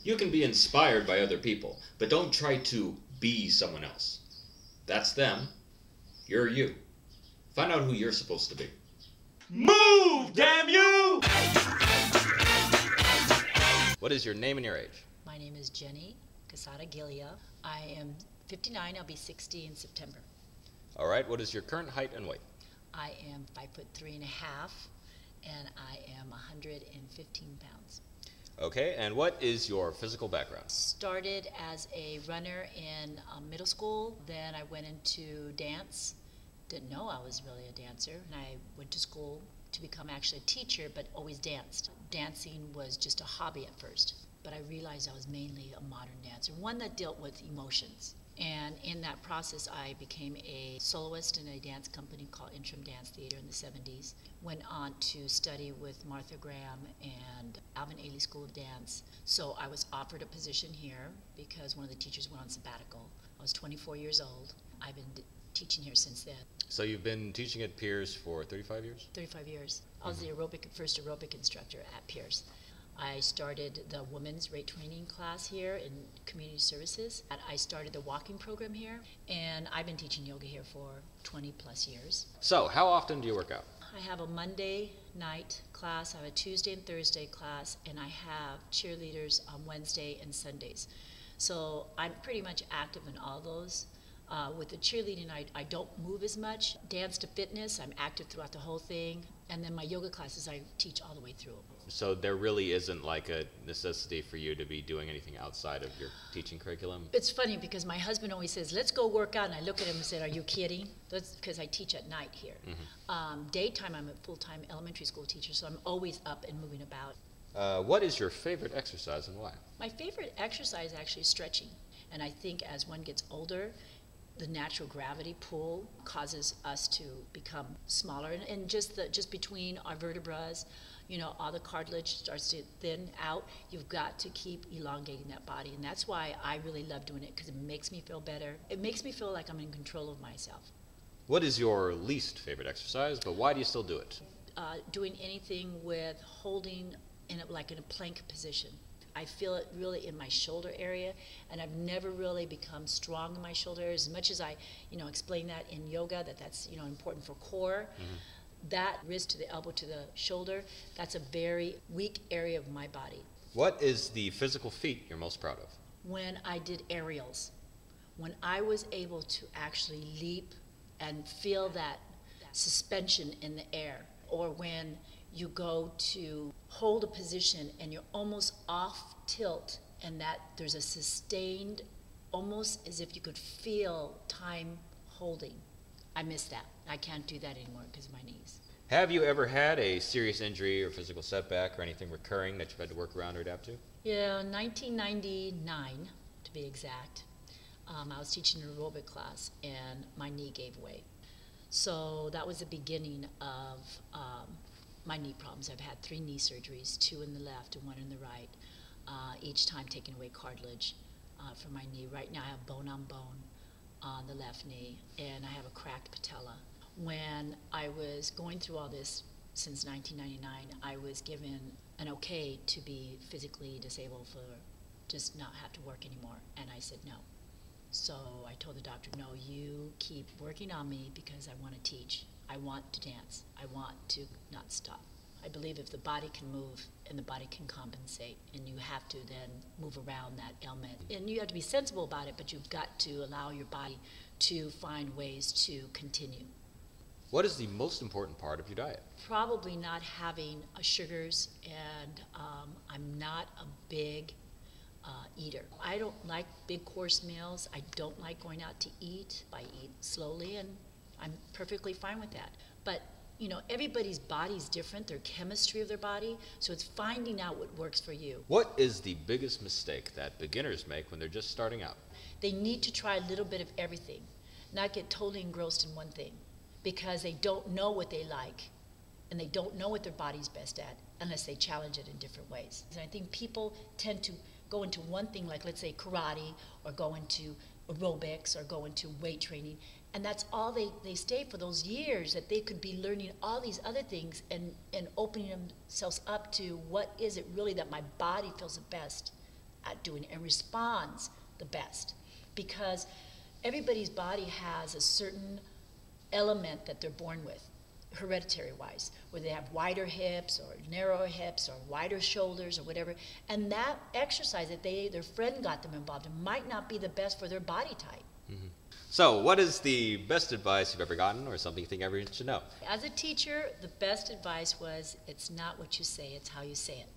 You can be inspired by other people, but don't try to be someone else. That's them. You're you. Find out who you're supposed to be. Move, damn you! What is your name and your age? My name is Jenny Casada Gilia. I am 59. I'll be 60 in September. All right, what is your current height and weight? I am 5'3.5", and I am 115 pounds. Okay, and what is your physical background? Started as a runner in middle school. Then I went into dance. Didn't know I was really a dancer, and I went to school to become actually a teacher, but always danced. Dancing was just a hobby at first, but I realized I was mainly a modern dancer, one that dealt with emotions. And in that process, I became a soloist in a dance company called Interim Dance Theater in the 70s. Went on to study with Martha Graham and Alvin Ailey School of Dance. So I was offered a position here because one of the teachers went on sabbatical. I was 24 years old. I've been teaching here since then. So you've been teaching at Pierce for 35 years? 35 years. I was the first aerobic instructor at Pierce. I started the women's rate training class here in community services. I started the walking program here, and I've been teaching yoga here for 20 plus years. So, how often do you work out? I have a Monday night class, I have a Tuesday and Thursday class, and I have cheerleaders on Wednesday and Sundays. So I'm pretty much active in all those. With the cheerleading, I don't move as much. Dance to fitness, I'm active throughout the whole thing. And then my yoga classes, I teach all the way through. So there really isn't like a necessity for you to be doing anything outside of your teaching curriculum? It's funny because my husband always says, let's go work out. And I look at him and say, are you kidding? That's because I teach at night here. Daytime, I'm a full-time elementary school teacher, so I'm always up and moving about. What is your favorite exercise and why? My favorite exercise is actually stretching. And I think as one gets older, the natural gravity pull causes us to become smaller, and just between our vertebrae, you know, all the cartilage starts to thin out. You've got to keep elongating that body, and that's why I really love doing it, because it makes me feel better. It makes me feel like I'm in control of myself. What is your least favorite exercise, but why do you still do it? Doing anything with holding in a plank position. I feel it really in my shoulder area, and I've never really become strong in my shoulder area. As much as I, explain that in yoga, that's important for core. That wrist to the elbow to the shoulder, that's a very weak area of my body. What is the physical feat you're most proud of? When I did aerials, when I was able to actually leap and feel that suspension in the air, or when you go to hold a position and you're almost off tilt, and that there's a sustained, almost as if you could feel time holding. I miss that. I can't do that anymore because of my knees. Have you ever had a serious injury or physical setback or anything recurring that you've had to work around or adapt to? Yeah, 1999 to be exact. I was teaching an aerobic class and my knee gave way. So that was the beginning of my knee problems. I've had 3 knee surgeries, 2 in the left and 1 in the right, each time taking away cartilage from my knee. Right now I have bone on bone on the left knee, and I have a cracked patella. When I was going through all this since 1999, I was given an okay to be physically disabled, for just not have to work anymore, and I said no. So I told the doctor, no, you keep working on me because I want to teach. I want to dance. I want to not stop. I believe if the body can move and the body can compensate, and you have to then move around that ailment. And you have to be sensible about it, but you've got to allow your body to find ways to continue. What is the most important part of your diet? Probably not having sugars, and I'm not a big eater. I don't like big course meals. I don't like going out to eat. I eat slowly, and I'm perfectly fine with that. But everybody's body's different, their chemistry of their body, so it's finding out what works for you. What is the biggest mistake that beginners make when they're just starting out? They need to try a little bit of everything, not get totally engrossed in one thing, because they don't know what they like, and they don't know what their body's best at unless they challenge it in different ways. And I think people tend to go into one thing, like let's say karate, or go into aerobics, or go into weight training, and that's all they stay for those years, that they could be learning all these other things and opening themselves up to what is it really that my body feels the best at doing it and responds the best. Because everybody's body has a certain element that they're born with, hereditary wise, where they have wider hips or narrower hips or wider shoulders or whatever. And that exercise that their friend got them involved in might not be the best for their body type. Mm-hmm. So, what is the best advice you've ever gotten, or something you think everyone should know? As a teacher, the best advice was, it's not what you say, it's how you say it.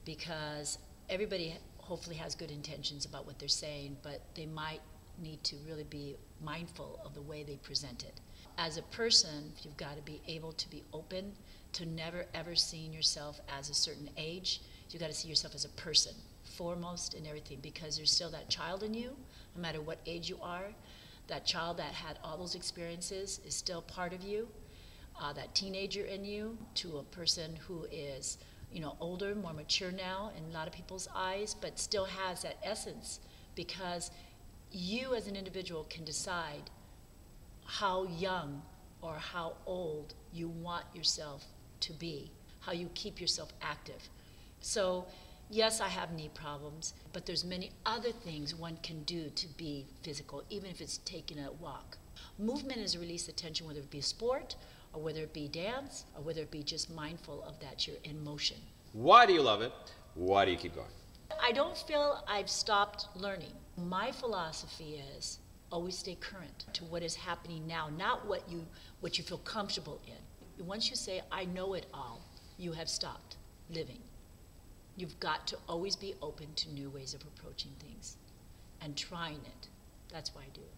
Because everybody hopefully has good intentions about what they're saying, but they might need to really be mindful of the way they present it. As a person, you've got to be able to be open to never ever seeing yourself as a certain age. You've got to see yourself as a person, foremost in everything, because there's still that child in you, no matter what age you are. That child that had all those experiences is still part of you. That teenager in you, to a person who is, older, more mature now in a lot of people's eyes, but still has that essence, because you as an individual can decide how young or how old you want yourself to be, how you keep yourself active. So yes, I have knee problems, but there's many other things one can do to be physical, even if it's taking a walk. Movement is a release of tension, whether it be sport, or whether it be dance, or whether it be just mindful of that you're in motion. Why do you love it? Why do you keep going? I don't feel I've stopped learning. My philosophy is always stay current to what is happening now, not what you feel comfortable in. Once you say, I know it all, you have stopped living. You've got to always be open to new ways of approaching things and trying it. That's why I do it.